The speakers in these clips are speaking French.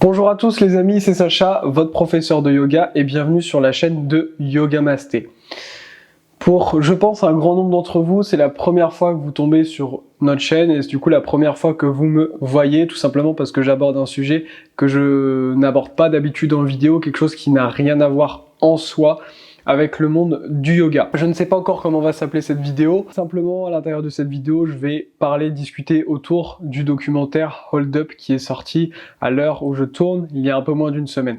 Bonjour à tous les amis, c'est Sacha, votre professeur de yoga et bienvenue sur la chaîne de Yogamasté. Pour, je pense, un grand nombre d'entre vous, c'est la première fois que vous tombez sur notre chaîne et c'est du coup la première fois que vous me voyez, tout simplement parce que j'aborde un sujet que je n'aborde pas d'habitude en vidéo, quelque chose qui n'a rien à voir en soi avec le monde du yoga. Je ne sais pas encore comment va s'appeler cette vidéo. Simplement, à l'intérieur de cette vidéo, je vais discuter autour du documentaire Hold Up qui est sorti à l'heure où je tourne, il y a un peu moins d'une semaine.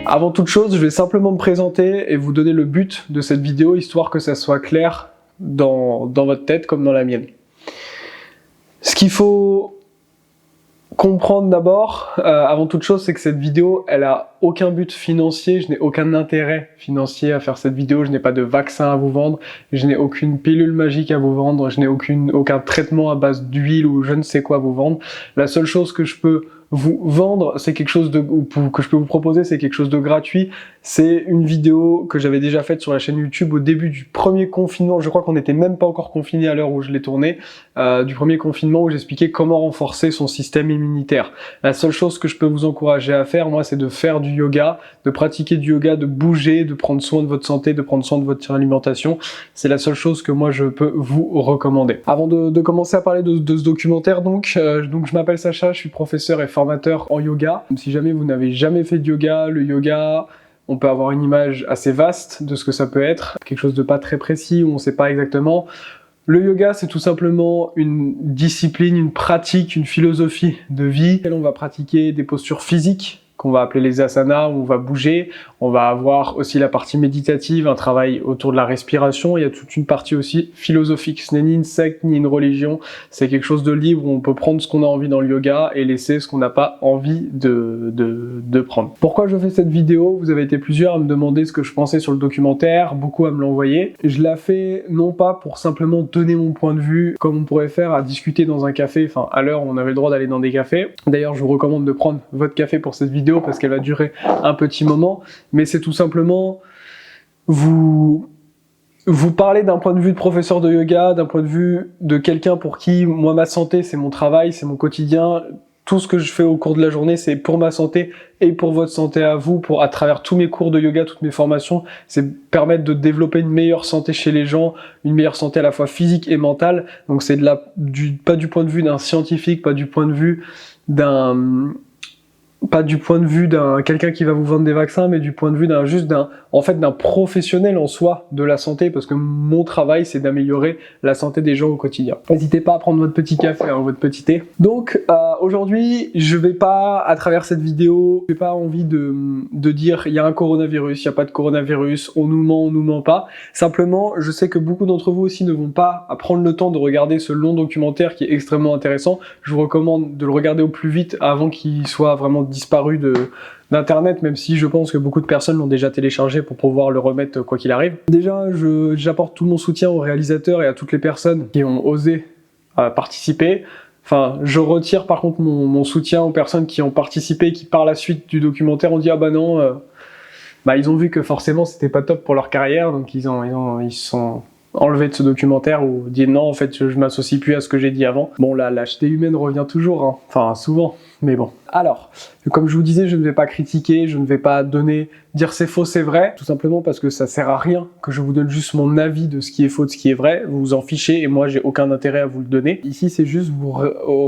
Avant toute chose, je vais simplement me présenter et vous donner le but de cette vidéo, histoire que ça soit clair dans votre tête comme dans la mienne. Ce qu'il faut comprendre d'abord, avant toute chose, c'est que cette vidéo, elle a aucun but financier, je n'ai aucun intérêt financier à faire cette vidéo, je n'ai pas de vaccin à vous vendre, je n'ai aucune pilule magique à vous vendre, je n'ai aucun traitement à base d'huile ou je ne sais quoi à vous vendre. La seule chose que je peux vous vendre, c'est quelque chose que je peux vous proposer, c'est quelque chose de gratuit. C'est une vidéo que j'avais déjà faite sur la chaîne YouTube au début du premier confinement. Je crois qu'on n'était même pas encore confiné à l'heure où je l'ai tourné, du premier confinement où j'expliquais comment renforcer son système immunitaire. La seule chose que je peux vous encourager à faire, moi, c'est de faire du yoga, de pratiquer du yoga, de bouger, de prendre soin de votre santé, de prendre soin de votre alimentation. C'est la seule chose que moi je peux vous recommander. Avant de commencer à parler de ce documentaire, donc je m'appelle Sacha, je suis professeur et formateur en yoga. Si jamais vous n'avez jamais fait de yoga, le yoga, on peut avoir une image assez vaste de ce que ça peut être, quelque chose de pas très précis où on ne sait pas exactement. Le yoga, c'est tout simplement une discipline, une pratique, une philosophie de vie. On va pratiquer des postures physiques qu'on va appeler les asanas, où on va bouger. On va avoir aussi la partie méditative, un travail autour de la respiration. Il y a toute une partie aussi philosophique. Ce n'est ni une secte, ni une religion. C'est quelque chose de libre où on peut prendre ce qu'on a envie dans le yoga et laisser ce qu'on n'a pas envie de prendre. Pourquoi je fais cette vidéo? Vous avez été plusieurs à me demander ce que je pensais sur le documentaire, beaucoup à me l'envoyer. Je la fais non pas pour simplement donner mon point de vue, comme on pourrait faire à discuter dans un café, enfin à l'heure où on avait le droit d'aller dans des cafés. D'ailleurs, je vous recommande de prendre votre café pour cette vidéo parce qu'elle va durer un petit moment, mais c'est tout simplement vous parler d'un point de vue de professeur de yoga, d'un point de vue de quelqu'un pour qui, moi, ma santé, c'est mon travail, c'est mon quotidien. Tout ce que je fais au cours de la journée, c'est pour ma santé et pour votre santé à vous, à travers tous mes cours de yoga, toutes mes formations, c'est permettre de développer une meilleure santé chez les gens, une meilleure santé à la fois physique et mentale. Donc c'est pas du point de vue d'un scientifique, pas du point de vue d'un quelqu'un qui va vous vendre des vaccins, mais du point de vue d'un professionnel en soi de la santé, parce que mon travail, c'est d'améliorer la santé des gens au quotidien. N'hésitez pas à prendre votre petit café, votre petit thé. Donc, aujourd'hui, je vais pas, à travers cette vidéo, j'ai pas envie de dire il y a un coronavirus, il n'y a pas de coronavirus, on nous ment pas. Simplement, je sais que beaucoup d'entre vous aussi ne vont pas prendre le temps de regarder ce long documentaire qui est extrêmement intéressant. Je vous recommande de le regarder au plus vite avant qu'il soit vraiment disparu d'internet, même si je pense que beaucoup de personnes l'ont déjà téléchargé pour pouvoir le remettre quoi qu'il arrive. Déjà, j'apporte tout mon soutien aux réalisateurs et à toutes les personnes qui ont osé participer. Enfin, je retire par contre mon soutien aux personnes qui ont participé et qui par la suite du documentaire ont dit ah bah non, ils ont vu que forcément c'était pas top pour leur carrière, donc ils se sont enlevé de ce documentaire ou dit non, en fait je m'associe plus à ce que j'ai dit avant. Bon, la lâcheté humaine revient toujours, hein. Enfin souvent, mais bon. Alors, comme je vous disais, je ne vais pas critiquer, je ne vais pas dire c'est faux, c'est vrai, tout simplement parce que ça sert à rien que je vous donne juste mon avis de ce qui est faux, de ce qui est vrai, vous vous en fichez et moi j'ai aucun intérêt à vous le donner. Ici c'est juste vous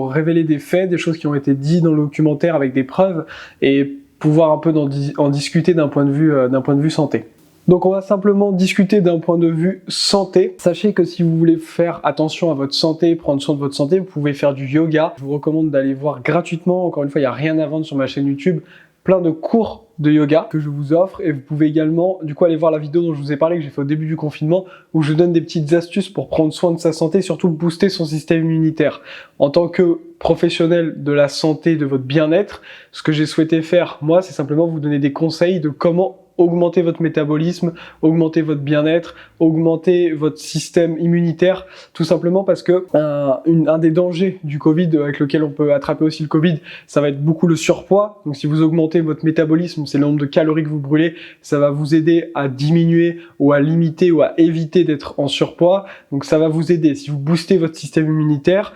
révéler des faits, des choses qui ont été dites dans le documentaire avec des preuves et pouvoir un peu en discuter d'un point de vue santé. Donc on va simplement discuter d'un point de vue santé. Sachez que si vous voulez faire attention à votre santé, prendre soin de votre santé, vous pouvez faire du yoga. Je vous recommande d'aller voir gratuitement, encore une fois il n'y a rien à vendre sur ma chaîne YouTube, plein de cours de yoga que je vous offre et vous pouvez également du coup aller voir la vidéo dont je vous ai parlé que j'ai fait au début du confinement où je donne des petites astuces pour prendre soin de sa santé et surtout booster son système immunitaire. En tant que professionnel de la santé, de votre bien-être, ce que j'ai souhaité faire moi c'est simplement vous donner des conseils de comment augmenter votre métabolisme, augmenter votre bien-être, augmenter votre système immunitaire, tout simplement parce que un des dangers du Covid, avec lequel on peut attraper aussi le Covid, ça va être beaucoup le surpoids. Donc si vous augmentez votre métabolisme, c'est le nombre de calories que vous brûlez, ça va vous aider à diminuer ou à limiter ou à éviter d'être en surpoids. Donc ça va vous aider. Si vous boostez votre système immunitaire,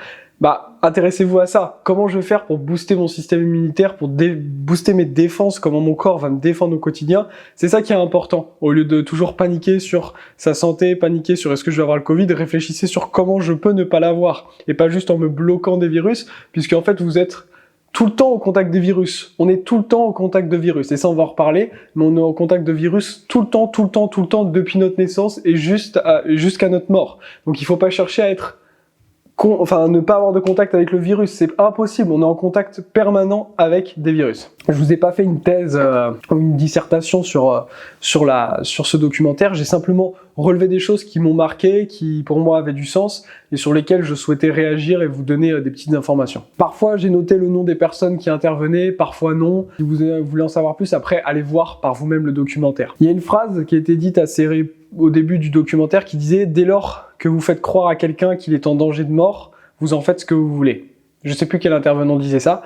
intéressez-vous à ça. Comment je vais faire pour booster mon système immunitaire, pour booster mes défenses, comment mon corps va me défendre au quotidien? C'est ça qui est important. Au lieu de toujours paniquer sur sa santé, paniquer sur est-ce que je vais avoir le Covid, réfléchissez sur comment je peux ne pas l'avoir. Et pas juste en me bloquant des virus, puisque en fait vous êtes tout le temps au contact des virus. On est tout le temps au contact de virus. Et ça, on va en reparler, mais on est au contact de virus tout le temps, depuis notre naissance et jusqu'à notre mort. Donc il faut pas chercher à être ne pas avoir de contact avec le virus, c'est impossible, on est en contact permanent avec des virus. Je vous ai pas fait une thèse ou une dissertation sur ce documentaire, j'ai simplement relevé des choses qui m'ont marqué, qui pour moi avaient du sens et sur lesquelles je souhaitais réagir et vous donner des petites informations. Parfois j'ai noté le nom des personnes qui intervenaient, parfois non. Si vous voulez en savoir plus, après allez voir par vous-même le documentaire. Il y a une phrase qui a été dite au début du documentaire qui disait « Dès lors que vous faites croire à quelqu'un qu'il est en danger de mort, vous en faites ce que vous voulez ». Je sais plus quel intervenant disait ça,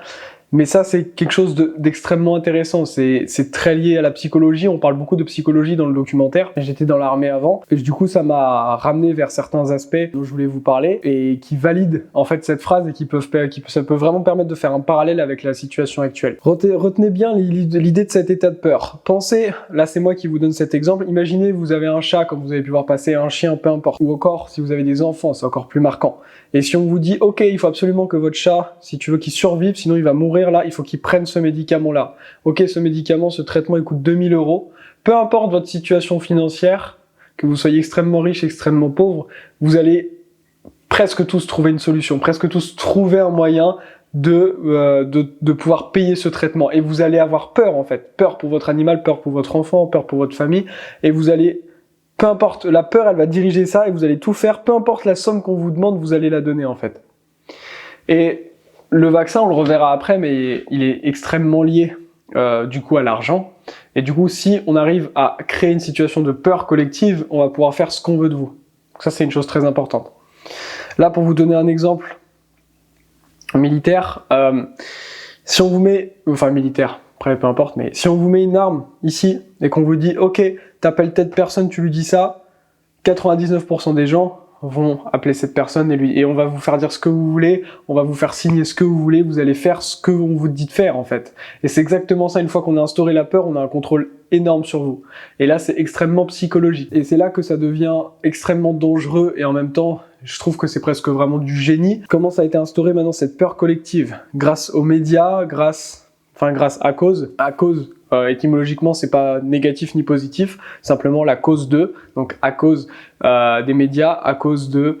mais ça c'est quelque chose d'extrêmement intéressant, c'est très lié à la psychologie, on parle beaucoup de psychologie dans le documentaire. J'étais dans l'armée avant, et du coup ça m'a ramené vers certains aspects dont je voulais vous parler, et qui valident en fait cette phrase, et ça peut vraiment permettre de faire un parallèle avec la situation actuelle. Retenez bien l'idée de cet état de peur. Pensez, là c'est moi qui vous donne cet exemple, imaginez vous avez un chat, comme vous avez pu voir passer, un chien, peu importe, ou encore si vous avez des enfants, c'est encore plus marquant. Et si on vous dit, ok, il faut absolument que votre chat, si tu veux qu'il survive, sinon il va mourir là, il faut qu'il prenne ce médicament-là. Ok, ce médicament, ce traitement, il coûte 2000 €. Peu importe votre situation financière, que vous soyez extrêmement riche, extrêmement pauvre, vous allez presque tous trouver une solution, presque tous trouver un moyen de pouvoir payer ce traitement. Et vous allez avoir peur, en fait. Peur pour votre animal, peur pour votre enfant, peur pour votre famille. Et vous allez... Peu importe, la peur, elle va diriger ça et vous allez tout faire. Peu importe la somme qu'on vous demande, vous allez la donner en fait. Et le vaccin, on le reverra après, mais il est extrêmement lié du coup à l'argent. Et du coup, si on arrive à créer une situation de peur collective, on va pouvoir faire ce qu'on veut de vous. Donc ça, c'est une chose très importante. Là, pour vous donner un exemple militaire, si on vous met... Enfin, militaire, après peu importe, mais si on vous met une arme ici et qu'on vous dit « Ok, t'appelles telle personne, tu lui dis ça », 99% des gens vont appeler cette personne et on va vous faire dire ce que vous voulez, on va vous faire signer ce que vous voulez, vous allez faire ce que on vous dit de faire en fait. Et c'est exactement ça, une fois qu'on a instauré la peur, on a un contrôle énorme sur vous. Et là, c'est extrêmement psychologique. Et c'est là que ça devient extrêmement dangereux et en même temps, je trouve que c'est presque vraiment du génie. Comment ça a été instauré maintenant, cette peur collective? Grâce aux médias, à cause, étymologiquement c'est pas négatif ni positif, simplement la cause de, donc à cause des médias, à cause de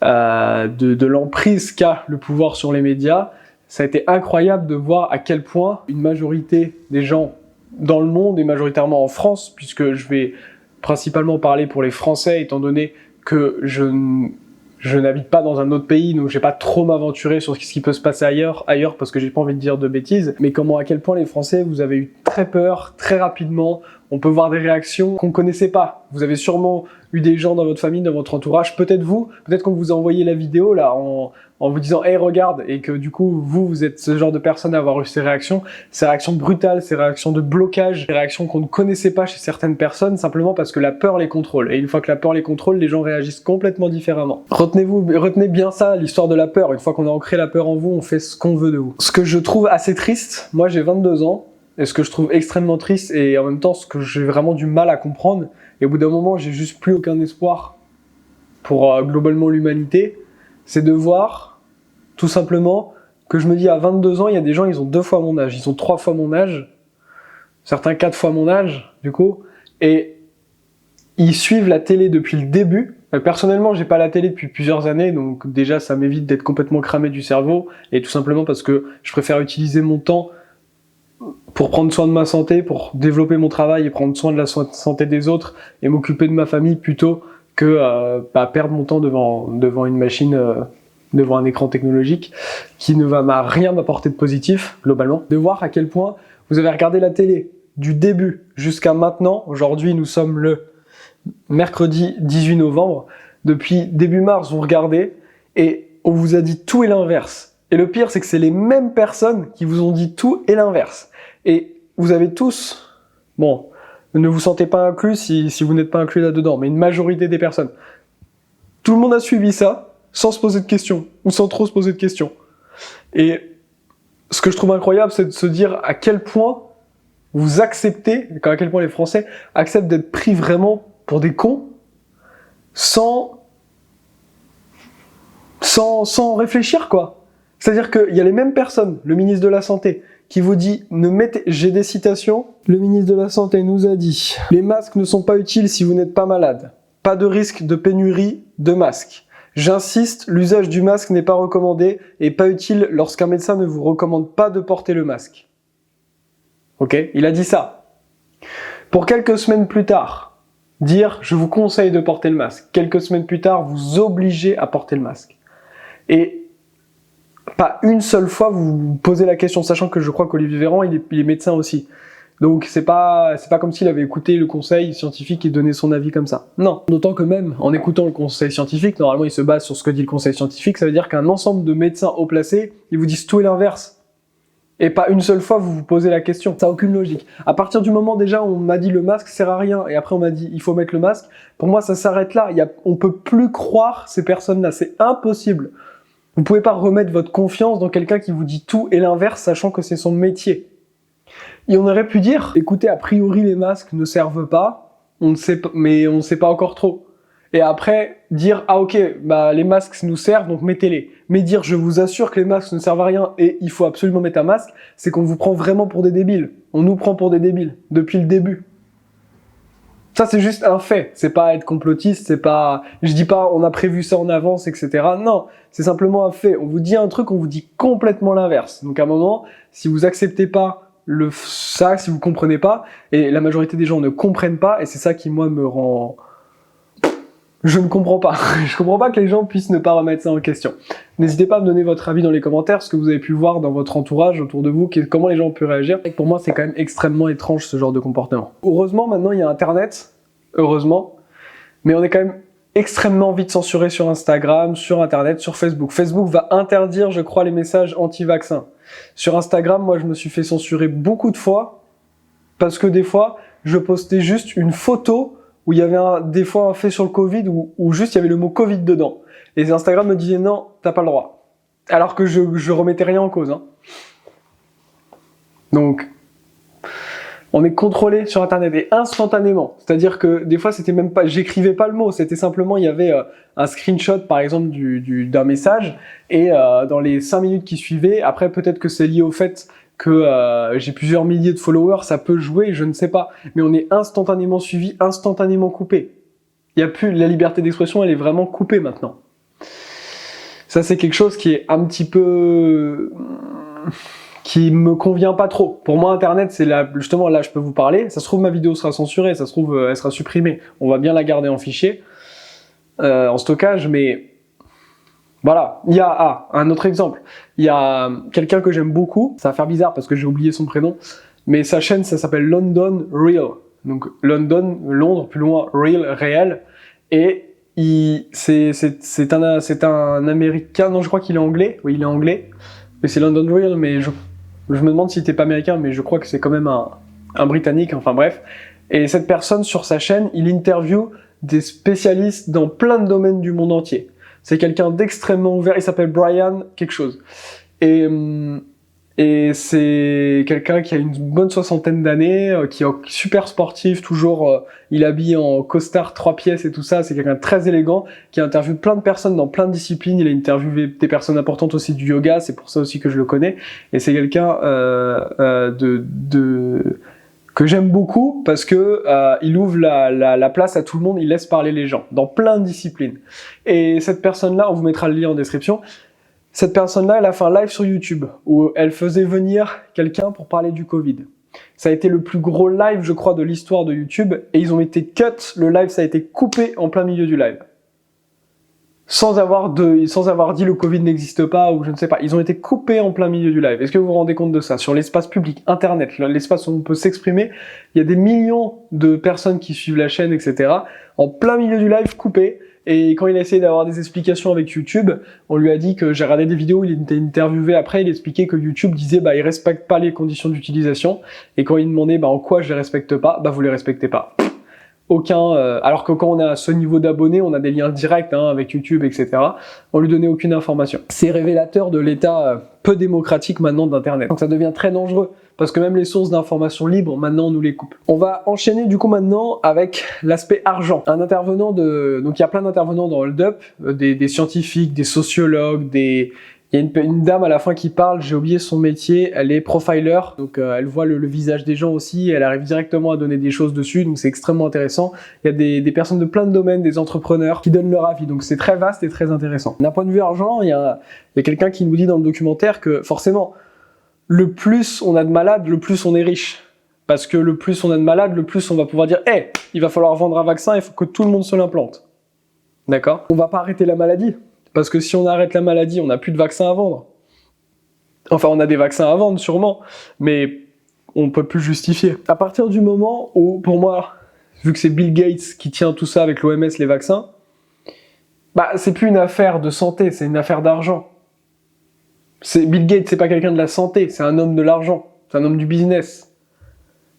l'emprise qu'a le pouvoir sur les médias. Ça a été incroyable de voir à quel point une majorité des gens dans le monde, et majoritairement en France, puisque je vais principalement parler pour les Français, étant donné que je n'habite pas dans un autre pays, donc je vais pas trop m'aventurer sur ce qui peut se passer ailleurs parce que j'ai pas envie de dire de bêtises, mais à quel point les Français, vous avez eu très peur, très rapidement, on peut voir des réactions qu'on connaissait pas. Vous avez sûrement eu des gens dans votre famille, dans votre entourage, peut-être qu'on vous a envoyé la vidéo là en vous disant « Hey, regarde !» et que du coup, vous êtes ce genre de personne à avoir eu ces réactions brutales, ces réactions de blocage, ces réactions qu'on ne connaissait pas chez certaines personnes, simplement parce que la peur les contrôle. Et une fois que la peur les contrôle, les gens réagissent complètement différemment. Retenez bien ça, l'histoire de la peur. Une fois qu'on a ancré la peur en vous, on fait ce qu'on veut de vous. Ce que je trouve assez triste, moi j'ai 22 ans, et ce que je trouve extrêmement triste, et en même temps ce que j'ai vraiment du mal à comprendre, et au bout d'un moment j'ai juste plus aucun espoir pour globalement l'humanité, c'est de voir tout simplement que je me dis à 22 ans, il y a des gens, ils ont 2 fois mon âge, ils ont 3 fois mon âge, certains 4 fois mon âge du coup, et ils suivent la télé depuis le début. Personnellement, j'ai pas la télé depuis plusieurs années, donc déjà ça m'évite d'être complètement cramé du cerveau, et tout simplement parce que je préfère utiliser mon temps pour prendre soin de ma santé, pour développer mon travail et prendre soin de la santé des autres et m'occuper de ma famille plutôt que perdre mon temps devant une machine, devant un écran technologique qui ne va rien m'apporter de positif globalement. De voir à quel point vous avez regardé la télé du début jusqu'à maintenant, aujourd'hui nous sommes le mercredi 18 novembre, depuis début mars vous regardez et on vous a dit tout et l'inverse. Et le pire c'est que c'est les mêmes personnes qui vous ont dit tout et l'inverse. Et vous avez tous, bon, ne vous sentez pas inclus si vous n'êtes pas inclus là-dedans, mais une majorité des personnes. Tout le monde a suivi ça sans se poser de questions, ou sans trop se poser de questions. Et ce que je trouve incroyable, c'est de se dire à quel point vous acceptez, à quel point les Français acceptent d'être pris vraiment pour des cons, sans réfléchir, quoi. C'est-à-dire qu'il y a les mêmes personnes, le ministre de la Santé, qui vous dit, j'ai des citations, le ministre de la Santé nous a dit, les masques ne sont pas utiles si vous n'êtes pas malade. Pas de risque de pénurie de masques. J'insiste, l'usage du masque n'est pas recommandé et pas utile lorsqu'un médecin ne vous recommande pas de porter le masque. Ok, il a dit ça. Pour quelques semaines plus tard, dire « je vous conseille de porter le masque ». Quelques semaines plus tard, vous obligez à porter le masque. Et pas une seule fois vous vous posez la question, sachant que je crois qu'Olivier Véran, il est médecin aussi. Donc c'est pas comme s'il avait écouté le conseil scientifique et donné son avis comme ça. Non. D'autant que même en écoutant le conseil scientifique, normalement il se base sur ce que dit le conseil scientifique, ça veut dire qu'un ensemble de médecins haut placés, ils vous disent tout et l'inverse. Et pas une seule fois vous vous posez la question. Ça n'a aucune logique. À partir du moment déjà où on m'a dit le masque sert à rien, et après on m'a dit il faut mettre le masque, pour moi ça s'arrête là. On peut plus croire ces personnes-là, c'est impossible. Vous pouvez pas remettre votre confiance dans quelqu'un qui vous dit tout et l'inverse, sachant que c'est son métier. Et on aurait pu dire, écoutez, a priori les masques ne servent pas, mais on ne sait pas encore trop. Et après, dire, ah ok, bah les masques nous servent, donc mettez-les. Mais dire, je vous assure que les masques ne servent à rien et il faut absolument mettre un masque, c'est qu'on vous prend vraiment pour des débiles. On nous prend pour des débiles, depuis le début. Ça c'est juste un fait, c'est pas être complotiste, c'est pas... Je dis pas, on a prévu ça en avance, etc. Non, c'est simplement un fait. On vous dit un truc, on vous dit complètement l'inverse. Donc à un moment, si vous acceptez pas ça, si vous comprenez pas, et la majorité des gens ne comprennent pas, et c'est ça qui moi me rend... Je ne comprends pas. Je comprends pas que les gens puissent ne pas remettre ça en question. N'hésitez pas à me donner votre avis dans les commentaires, ce que vous avez pu voir dans votre entourage, autour de vous, comment les gens ont pu réagir. Et pour moi, c'est quand même extrêmement étrange ce genre de comportement. Heureusement, maintenant, il y a Internet. Heureusement. Mais on est quand même extrêmement vite censuré sur Instagram, sur Internet, sur Facebook. Facebook va interdire, je crois, les messages anti-vaccins. Sur Instagram, moi, je me suis fait censurer beaucoup de fois parce que des fois, je postais juste une photo où il y avait des fois un fait sur le Covid où juste il y avait le mot Covid dedans. Et Instagram me disait non, t'as pas le droit. Alors que je remettais rien en cause. Hein. Donc, on est contrôlé sur Internet et instantanément. C'est-à-dire que des fois, c'était même pas, j'écrivais pas le mot, c'était simplement, il y avait un screenshot par exemple d'un message et dans les 5 minutes qui suivaient, après peut-être que c'est lié au fait que j'ai plusieurs milliers de followers, ça peut jouer, je ne sais pas. Mais on est instantanément suivi, instantanément coupé. Il y a plus, la liberté d'expression, elle est vraiment coupée maintenant. Ça, c'est quelque chose qui est un petit peu... qui me convient pas trop. Pour moi, Internet, c'est là, justement, là, je peux vous parler. Ça se trouve, ma vidéo sera censurée, ça se trouve, elle sera supprimée. On va bien la garder en fichier, en stockage, mais... Voilà, il y a un autre exemple, il y a quelqu'un que j'aime beaucoup, ça va faire bizarre parce que j'ai oublié son prénom, mais sa chaîne ça s'appelle London Real, donc London, Londres, plus loin, Real, réel, et c'est un américain, non je crois qu'il est anglais, oui il est anglais, mais c'est London Real, mais je me demande s'il n'était pas américain, mais je crois que c'est quand même un britannique, enfin bref, et cette personne sur sa chaîne, il interviewe des spécialistes dans plein de domaines du monde entier. C'est quelqu'un d'extrêmement ouvert, il s'appelle Brian quelque chose. Et c'est quelqu'un qui a une bonne soixantaine d'années, qui est super sportif, toujours, il habille en costard 3 pièces et tout ça, c'est quelqu'un de très élégant, qui a interviewé plein de personnes dans plein de disciplines, il a interviewé des personnes importantes aussi du yoga, c'est pour ça aussi que je le connais, et c'est quelqu'un que j'aime beaucoup parce que il ouvre la place à tout le monde, il laisse parler les gens dans plein de disciplines. Et cette personne-là, on vous mettra le lien en description, cette personne-là, elle a fait un live sur YouTube où elle faisait venir quelqu'un pour parler du Covid. Ça a été le plus gros live, je crois, de l'histoire de YouTube et ils ont été cut, le live, ça a été coupé en plein milieu du live. sans avoir dit le Covid n'existe pas ou je ne sais pas. Ils ont été coupés en plein milieu du live. Est-ce que vous vous rendez compte de ça? Sur l'espace public, Internet, l'espace où on peut s'exprimer, il y a des millions de personnes qui suivent la chaîne, etc. En plein milieu du live, coupé. Et quand il a essayé d'avoir des explications avec YouTube, on lui a dit que j'ai regardé des vidéos où il était interviewé après, il expliquait que YouTube disait bah il respecte pas les conditions d'utilisation. Et quand il demandait bah en quoi je les respecte pas, bah vous les respectez pas. Alors que quand on a ce niveau d'abonnés, on a des liens directs avec YouTube, etc. On lui donnait aucune information. C'est révélateur de l'état peu démocratique maintenant d'Internet. Donc ça devient très dangereux, parce que même les sources d'informations libres, maintenant on nous les coupe. On va enchaîner du coup maintenant avec l'aspect argent. Donc il y a plein d'intervenants dans Hold Up, des scientifiques, des sociologues, Il y a une dame à la fin qui parle, j'ai oublié son métier, elle est profiler, donc elle voit le visage des gens aussi, elle arrive directement à donner des choses dessus, donc c'est extrêmement intéressant. Il y a des personnes de plein de domaines, des entrepreneurs qui donnent leur avis, donc c'est très vaste et très intéressant. D'un point de vue argent, il y a quelqu'un qui nous dit dans le documentaire que forcément, le plus on a de malades, le plus on est riche. Parce que le plus on a de malades, le plus on va pouvoir dire « Hey, il va falloir vendre un vaccin, il faut que tout le monde se l'implante. » D'accord? On va pas arrêter la maladie. Parce que si on arrête la maladie, on n'a plus de vaccins à vendre. Enfin, on a des vaccins à vendre, sûrement, mais on ne peut plus justifier. À partir du moment où, pour moi, vu que c'est Bill Gates qui tient tout ça avec l'OMS, les vaccins, bah, c'est plus une affaire de santé, c'est une affaire d'argent. Bill Gates, c'est pas quelqu'un de la santé, c'est un homme de l'argent, c'est un homme du business.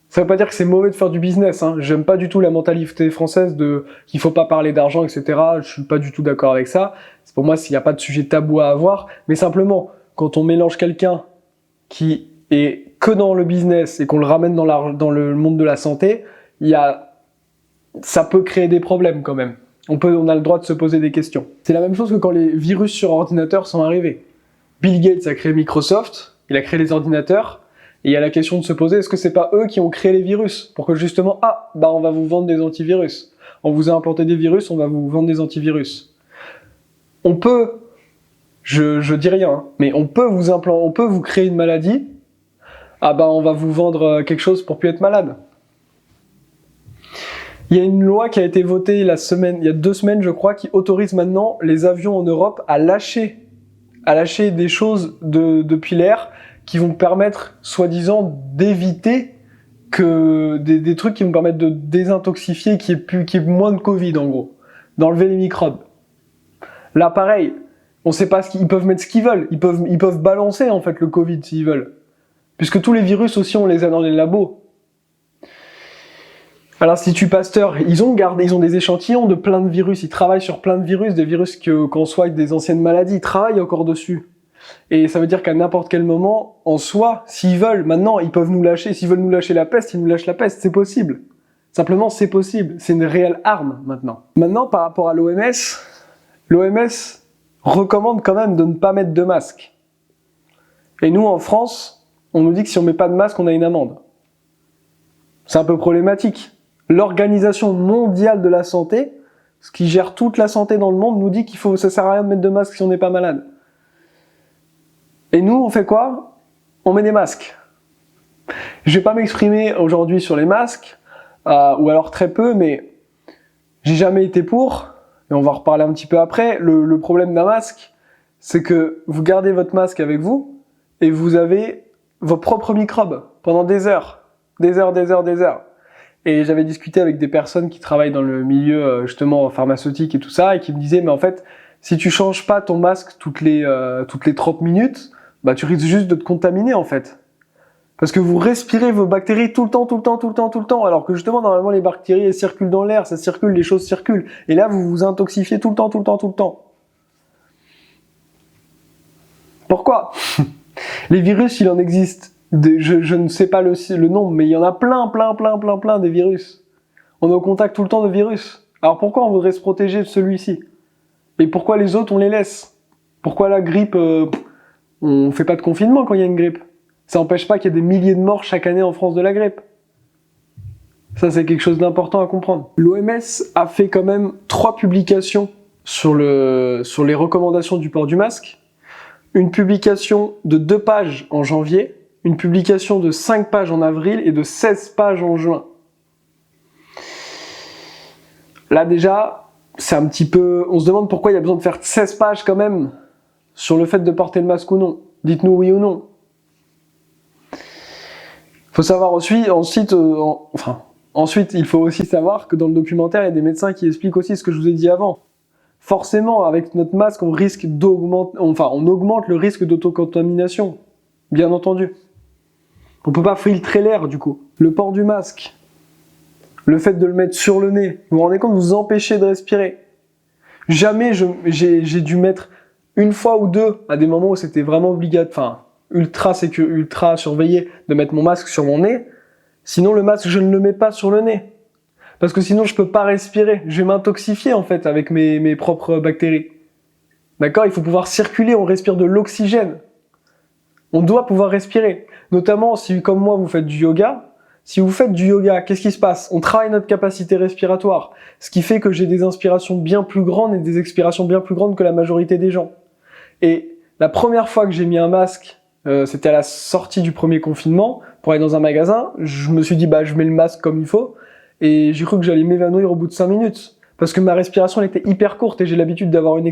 Ça veut pas dire que c'est mauvais de faire du business, hein. J'aime pas du tout la mentalité française de qu'il faut pas parler d'argent, etc. Je suis pas du tout d'accord avec ça. C'est pour moi s'il n'y a pas de sujet tabou à avoir, mais simplement, quand on mélange quelqu'un qui est que dans le business et qu'on le ramène dans le monde de la santé, ça peut créer des problèmes quand même. On a le droit de se poser des questions. C'est la même chose que quand les virus sur ordinateur sont arrivés. Bill Gates a créé Microsoft, il a créé les ordinateurs, et il y a la question de se poser, est-ce que c'est pas eux qui ont créé les virus? Pour que justement, on va vous vendre des antivirus. On vous a implanté des virus, on va vous vendre des antivirus. On peut, je dis rien, mais on peut vous créer une maladie, on va vous vendre quelque chose pour plus être malade. Il y a une loi qui a été votée il y a 2 semaines, je crois, qui autorise maintenant les avions en Europe à lâcher des choses depuis l'air qui vont permettre, soi-disant, d'éviter que des trucs qui vont permettre de désintoxifier, qu'il y ait moins de Covid, en gros. D'enlever les microbes. Là, pareil, on sait pas ils peuvent mettre ce qu'ils veulent. Ils peuvent balancer, en fait, le Covid, s'ils veulent. Puisque tous les virus aussi, on les a dans les labos. À l'Institut Pasteur, ils ont des échantillons de plein de virus. Ils travaillent sur plein de virus, des virus qu'on soit avec des anciennes maladies. Ils travaillent encore dessus. Et ça veut dire qu'à n'importe quel moment, en soi, s'ils veulent, maintenant, ils peuvent nous lâcher. S'ils veulent nous lâcher la peste, ils nous lâchent la peste. C'est possible. Simplement, c'est possible. C'est une réelle arme, maintenant. Maintenant, par rapport à l'OMS recommande quand même de ne pas mettre de masque. Et nous, en France, on nous dit que si on met pas de masque, on a une amende. C'est un peu problématique. L'Organisation mondiale de la santé, ce qui gère toute la santé dans le monde, nous dit ça sert à rien de mettre de masque si on n'est pas malade. Et nous, on fait quoi? On met des masques. Je vais pas m'exprimer aujourd'hui sur les masques, ou alors très peu, mais j'ai jamais été pour, et on va en reparler un petit peu après. Le problème d'un masque, c'est que vous gardez votre masque avec vous, et vous avez vos propres microbes pendant des heures. Des heures. Et j'avais discuté avec des personnes qui travaillent dans le milieu justement pharmaceutique et tout ça, et qui me disaient, mais en fait, si tu changes pas ton masque toutes les 30 minutes, tu risques juste de te contaminer en fait. Parce que vous respirez vos bactéries tout le temps, alors que justement, normalement, les bactéries, elles circulent dans l'air, ça circule, les choses circulent. Et là, vous vous intoxifiez tout le temps. Pourquoi? Les virus, il en existe. Je ne sais pas le nombre, mais il y en a plein des virus. On est au contact tout le temps de virus. Alors pourquoi on voudrait se protéger de celui-ci? Et pourquoi les autres, on les laisse? Pourquoi la grippe, on fait pas de confinement quand il y a une grippe? Ça n'empêche pas qu'il y ait des milliers de morts chaque année en France de la grippe. Ça, c'est quelque chose d'important à comprendre. L'OMS a fait quand même 3 publications sur les recommandations du port du masque. Une publication de 2 pages en janvier, une publication de 5 pages en avril et de 16 pages en juin. Là déjà, c'est un petit peu... On se demande pourquoi il y a besoin de faire 16 pages quand même sur le fait de porter le masque ou non. Dites-nous oui ou non. Il faut savoir ensuite, il faut aussi savoir que dans le documentaire, il y a des médecins qui expliquent aussi ce que je vous ai dit avant. Forcément, avec notre masque, on augmente le risque d'autocontamination. Bien entendu. On peut pas filtrer l'air, du coup. Le port du masque, le fait de le mettre sur le nez, vous vous rendez compte, vous empêchez de respirer. Jamais j'ai dû mettre une fois ou deux, à des moments où c'était vraiment obligatoire, ultra surveillé, de mettre mon masque sur mon nez. Sinon, le masque, je ne le mets pas sur le nez. Parce que sinon, je peux pas respirer. Je vais m'intoxifier, en fait, avec mes propres bactéries. D'accord? Il faut pouvoir circuler, on respire de l'oxygène. On doit pouvoir respirer. Notamment, si, comme moi, vous faites du yoga. Si vous faites du yoga, qu'est-ce qui se passe? On travaille notre capacité respiratoire. Ce qui fait que j'ai des inspirations bien plus grandes et des expirations bien plus grandes que la majorité des gens. Et la première fois que j'ai mis un masque, c'était à la sortie du premier confinement, pour aller dans un magasin, je me suis dit, je mets le masque comme il faut. Et j'ai cru que j'allais m'évanouir au bout de 5 minutes. Parce que ma respiration, elle était hyper courte et j'ai l'habitude d'avoir une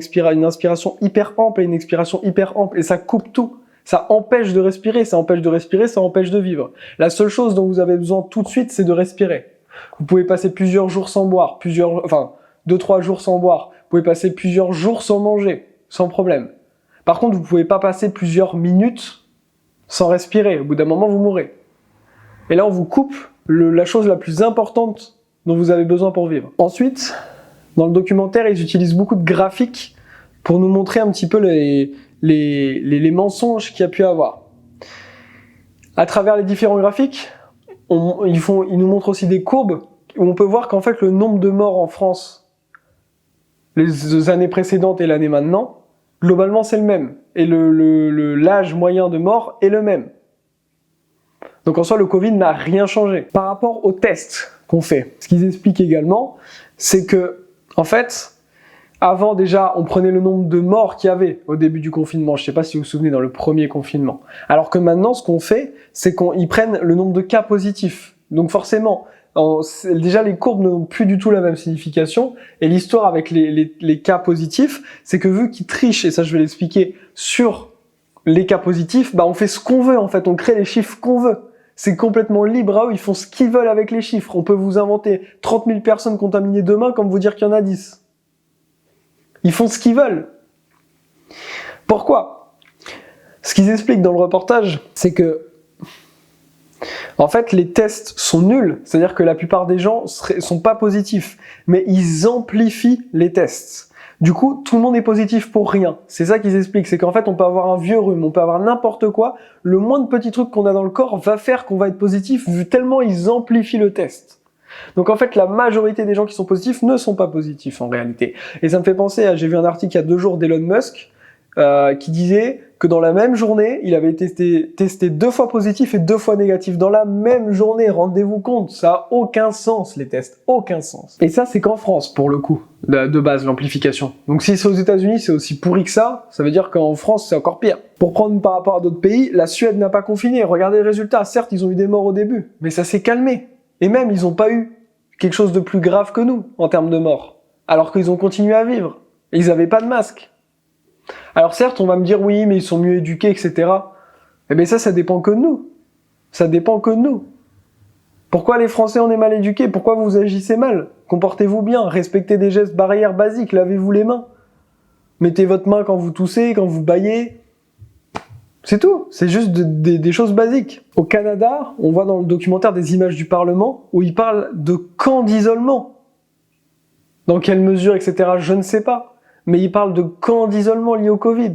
inspiration hyper ample et une expiration hyper ample. Et ça coupe tout. Ça empêche de respirer, ça empêche de vivre. La seule chose dont vous avez besoin tout de suite, c'est de respirer. Vous pouvez passer plusieurs jours sans boire, 2-3 jours sans boire. Vous pouvez passer plusieurs jours sans manger, sans problème. Par contre, vous pouvez pas passer plusieurs minutes sans respirer. Au bout d'un moment, vous mourrez. Et là, on vous coupe la chose la plus importante dont vous avez besoin pour vivre. Ensuite, dans le documentaire, ils utilisent beaucoup de graphiques pour nous montrer un petit peu les mensonges qu'il y a pu avoir. À travers les différents graphiques, ils nous montrent aussi des courbes où on peut voir qu'en fait le nombre de morts en France les années précédentes et l'année maintenant, globalement c'est le même. Et l'âge moyen de mort est le même. Donc en soi, le Covid n'a rien changé. Par rapport aux tests qu'on fait, ce qu'ils expliquent également, c'est que, en fait, avant déjà, on prenait le nombre de morts qu'il y avait au début du confinement. Je ne sais pas si vous vous souvenez, dans le premier confinement. Alors que maintenant, ce qu'on fait, c'est qu'ils prennent le nombre de cas positifs. Donc forcément, déjà les courbes n'ont plus du tout la même signification. Et l'histoire avec les cas positifs, c'est que vu qu'ils trichent, et ça je vais l'expliquer, sur les cas positifs, on fait ce qu'on veut en fait, on crée les chiffres qu'on veut. C'est complètement libre à eux, ils font ce qu'ils veulent avec les chiffres. On peut vous inventer 30 000 personnes contaminées demain, comme vous dire qu'il y en a 10. Ils font ce qu'ils veulent. Pourquoi? Ce qu'ils expliquent dans le reportage, c'est que, en fait, les tests sont nuls. C'est-à-dire que la plupart des gens sont pas positifs. Mais ils amplifient les tests. Du coup, tout le monde est positif pour rien. C'est ça qu'ils expliquent. C'est qu'en fait, on peut avoir un vieux rhume, on peut avoir n'importe quoi. Le moindre petit truc qu'on a dans le corps va faire qu'on va être positif, vu tellement ils amplifient le test. Donc en fait, la majorité des gens qui sont positifs ne sont pas positifs en réalité. Et ça me fait penser j'ai vu un article il y a 2 jours d'Elon Musk qui disait que dans la même journée, il avait testé 2 fois positif et 2 fois négatif. Dans la même journée, rendez-vous compte, ça a aucun sens les tests, aucun sens. Et ça, c'est qu'en France pour le coup, de base, l'amplification. Donc si c'est aux États-Unis, c'est aussi pourri que ça veut dire qu'en France, c'est encore pire. Pour prendre par rapport à d'autres pays, la Suède n'a pas confiné. Regardez les résultats. Certes, ils ont eu des morts au début, mais ça s'est calmé. Et même, ils n'ont pas eu quelque chose de plus grave que nous, en termes de morts. Alors qu'ils ont continué à vivre. Et ils n'avaient pas de masque. Alors certes, on va me dire, oui, mais ils sont mieux éduqués, etc. Eh bien ça dépend que de nous. Ça dépend que de nous. Pourquoi les Français, on est mal éduqués? Pourquoi vous agissez mal? Comportez-vous bien, respectez des gestes barrières basiques, lavez-vous les mains. Mettez votre main quand vous toussez, quand vous bâillez. C'est tout, c'est juste des choses basiques. Au Canada, on voit dans le documentaire des images du Parlement où ils parlent de camps d'isolement. Dans quelle mesure, etc., je ne sais pas. Mais ils parlent de camps d'isolement liés au Covid.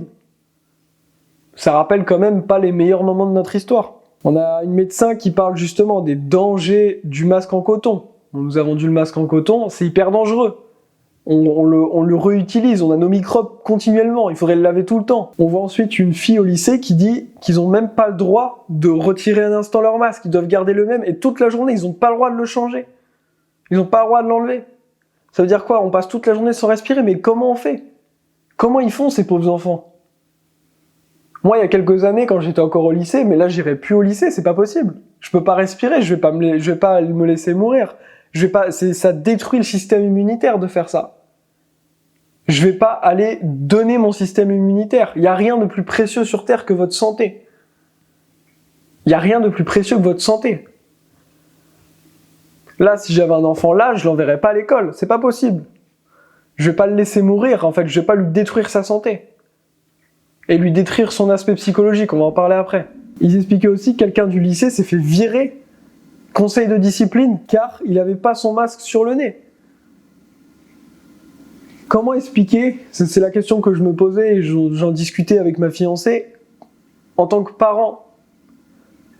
Ça rappelle quand même pas les meilleurs moments de notre histoire. On a une médecin qui parle justement des dangers du masque en coton. On nous a vendu le masque en coton, c'est hyper dangereux. On le réutilise, on a nos microbes continuellement, il faudrait le laver tout le temps. On voit ensuite une fille au lycée qui dit qu'ils n'ont même pas le droit de retirer un instant leur masque, ils doivent garder le même, et toute la journée, ils n'ont pas le droit de le changer. Ils n'ont pas le droit de l'enlever. Ça veut dire quoi? On passe toute la journée sans respirer, mais comment on fait? Comment ils font ces pauvres enfants? Moi, il y a quelques années, quand j'étais encore au lycée, mais là, j'irai plus au lycée, c'est pas possible. Je peux pas respirer, je vais pas me laisser mourir. Ça détruit le système immunitaire de faire ça. Je vais pas aller donner mon système immunitaire. Il n'y a rien de plus précieux sur Terre que votre santé. Il n'y a rien de plus précieux que votre santé. Là, si j'avais un enfant là, je l'enverrais pas à l'école. C'est pas possible. Je vais pas le laisser mourir, en fait. Je vais pas lui détruire sa santé. Et lui détruire son aspect psychologique. On va en parler après. Ils expliquaient aussi que quelqu'un du lycée s'est fait virer, conseil de discipline, car il n'avait pas son masque sur le nez. Comment expliquer, c'est la question que je me posais et j'en discutais avec ma fiancée, en tant que parent,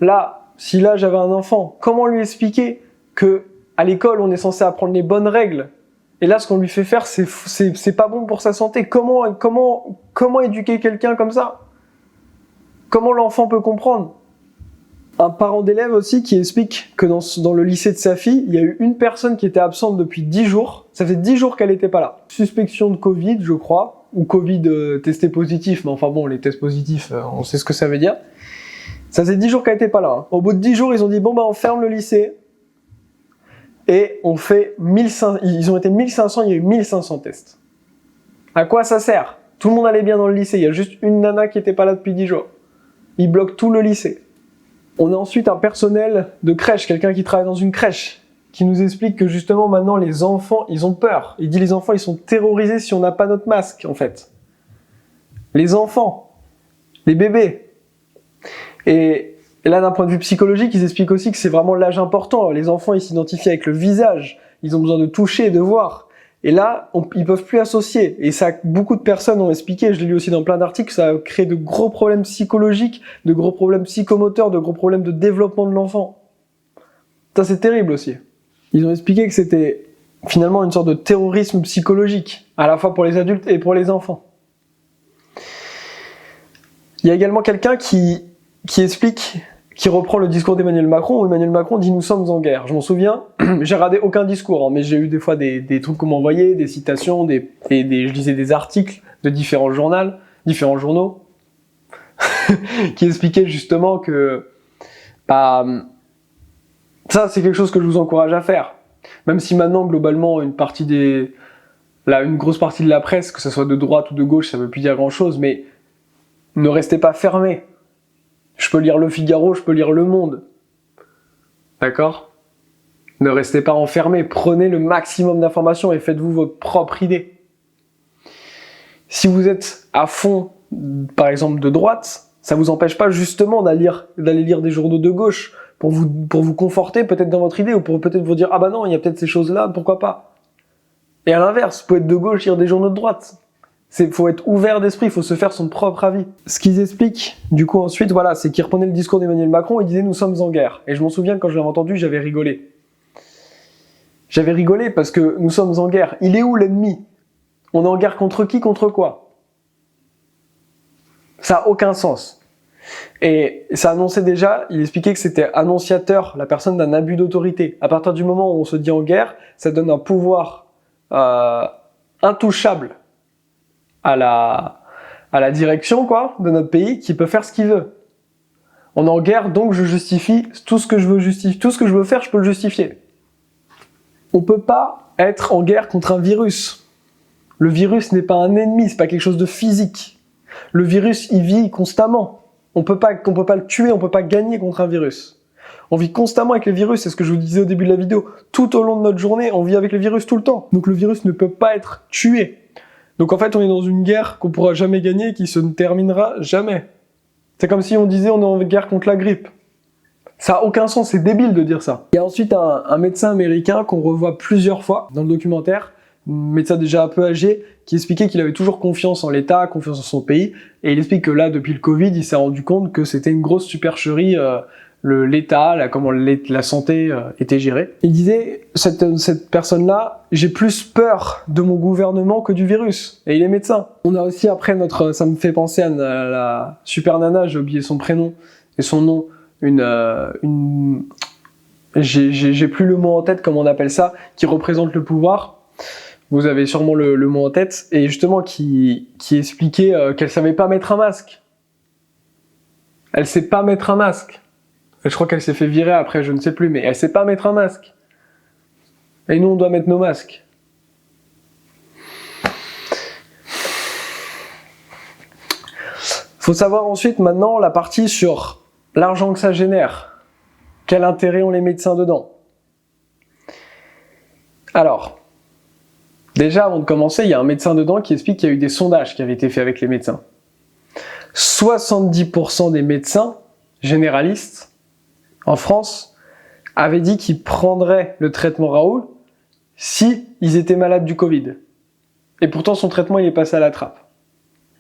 là, si là j'avais un enfant, comment lui expliquer que à l'école on est censé apprendre les bonnes règles, et là ce qu'on lui fait faire c'est pas bon pour sa santé. Comment éduquer quelqu'un comme ça? Comment l'enfant peut comprendre? Un parent d'élève aussi qui explique que dans le lycée de sa fille, il y a eu une personne qui était absente depuis 10 jours. Ça fait 10 jours qu'elle n'était pas là. Suspicion de Covid, je crois, ou Covid testé positif, mais enfin bon, les tests positifs, on sait ce que ça veut dire. Ça fait 10 jours qu'elle n'était pas là. Hein. Au bout de 10 jours, ils ont dit, bon bah on ferme le lycée, et on fait 1500, ils ont été 1500, il y a eu 1500 tests. À quoi ça sert? Tout le monde allait bien dans le lycée, il y a juste une nana qui n'était pas là depuis 10 jours. Ils bloquent tout le lycée. On a ensuite un personnel de crèche, quelqu'un qui travaille dans une crèche, qui nous explique que justement maintenant les enfants, ils ont peur. Il dit les enfants, ils sont terrorisés si on n'a pas notre masque, en fait. Les enfants, les bébés. Et là, d'un point de vue psychologique, ils expliquent aussi que c'est vraiment l'âge important. Les enfants, ils s'identifient avec le visage. Ils ont besoin de toucher, de voir. Et là, ils peuvent plus associer. Et ça, beaucoup de personnes ont expliqué, je l'ai lu aussi dans plein d'articles, ça a créé de gros problèmes psychologiques, de gros problèmes psychomoteurs, de gros problèmes de développement de l'enfant. Ça, c'est terrible aussi. Ils ont expliqué que c'était finalement une sorte de terrorisme psychologique, à la fois pour les adultes et pour les enfants. Il y a également quelqu'un qui explique, qui reprend le discours d'Emmanuel Macron, où Emmanuel Macron dit « Nous sommes en guerre ». Je m'en souviens, j'ai radé aucun discours, hein, mais j'ai eu des fois des trucs qu'on m'envoyait, des citations, je lisais des articles de différents journaux, qui expliquaient justement que ça c'est quelque chose que je vous encourage à faire. Même si maintenant, globalement, une grosse partie de la presse, que ce soit de droite ou de gauche, ça ne veut plus dire grand-chose, mais ne restez pas fermés. Je peux lire Le Figaro, je peux lire Le Monde. D'accord? Ne restez pas enfermés, prenez le maximum d'informations et faites-vous votre propre idée. Si vous êtes à fond, par exemple, de droite, ça ne vous empêche pas justement d'aller lire des journaux de gauche pour vous conforter peut-être dans votre idée ou pour peut-être vous dire « Ah bah non, il y a peut-être ces choses-là, pourquoi pas ?» Et à l'inverse, vous pouvez être de gauche, lire des journaux de droite. Il faut être ouvert d'esprit, il faut se faire son propre avis. Ce qu'ils expliquent, du coup, ensuite, voilà, c'est qu'ils reprenaient le discours d'Emmanuel Macron et disaient « Nous sommes en guerre ». Et je m'en souviens, quand je l'avais entendu, j'avais rigolé. J'avais rigolé parce que nous sommes en guerre. Il est où l'ennemi? On est en guerre contre qui, contre quoi? Ça n'a aucun sens. Et ça annonçait déjà, il expliquait que c'était annonciateur, la personne, d'un abus d'autorité. À partir du moment où on se dit en guerre, ça donne un pouvoir intouchable à la direction de notre pays qui peut faire ce qu'il veut. On est en guerre, donc je justifie tout ce que je veux justifier. Tout ce que je veux faire, je peux le justifier. On peut pas être en guerre contre un virus. Le virus n'est pas un ennemi, c'est pas quelque chose de physique. Le virus, il vit constamment. On peut pas le tuer, on peut pas gagner contre un virus. On vit constamment avec le virus, c'est ce que je vous disais au début de la vidéo. Tout au long de notre journée, on vit avec le virus tout le temps. Donc le virus ne peut pas être tué. Donc en fait, on est dans une guerre qu'on pourra jamais gagner et qui se ne terminera jamais. C'est comme si on disait on est en guerre contre la grippe. Ça n'a aucun sens, c'est débile de dire ça. Il y a ensuite un médecin américain qu'on revoit plusieurs fois dans le documentaire, un médecin déjà un peu âgé, qui expliquait qu'il avait toujours confiance en l'État, confiance en son pays, et il explique que là, depuis le Covid, il s'est rendu compte que c'était une grosse supercherie, l'État, comment la santé était gérée. Il disait, cette personne-là, j'ai plus peur de mon gouvernement que du virus. Et il est médecin. On a aussi après ça me fait penser à la super nana, j'ai oublié son prénom et son nom, j'ai plus le mot en tête, comme on appelle ça, qui représente le pouvoir. Vous avez sûrement le mot en tête, et justement qui expliquait qu'elle savait pas mettre un masque. Elle sait pas mettre un masque. Je crois qu'elle s'est fait virer après, je ne sais plus, mais elle sait pas mettre un masque. Et nous, on doit mettre nos masques. Faut savoir ensuite maintenant la partie sur l'argent que ça génère. Quel intérêt ont les médecins dedans? Alors, déjà avant de commencer, il y a un médecin dedans qui explique qu'il y a eu des sondages qui avaient été faits avec les médecins. 70% des médecins généralistes en France avaient dit qu'ils prendraient le traitement Raoul si ils étaient malades du Covid. Et pourtant son traitement il est passé à la trappe.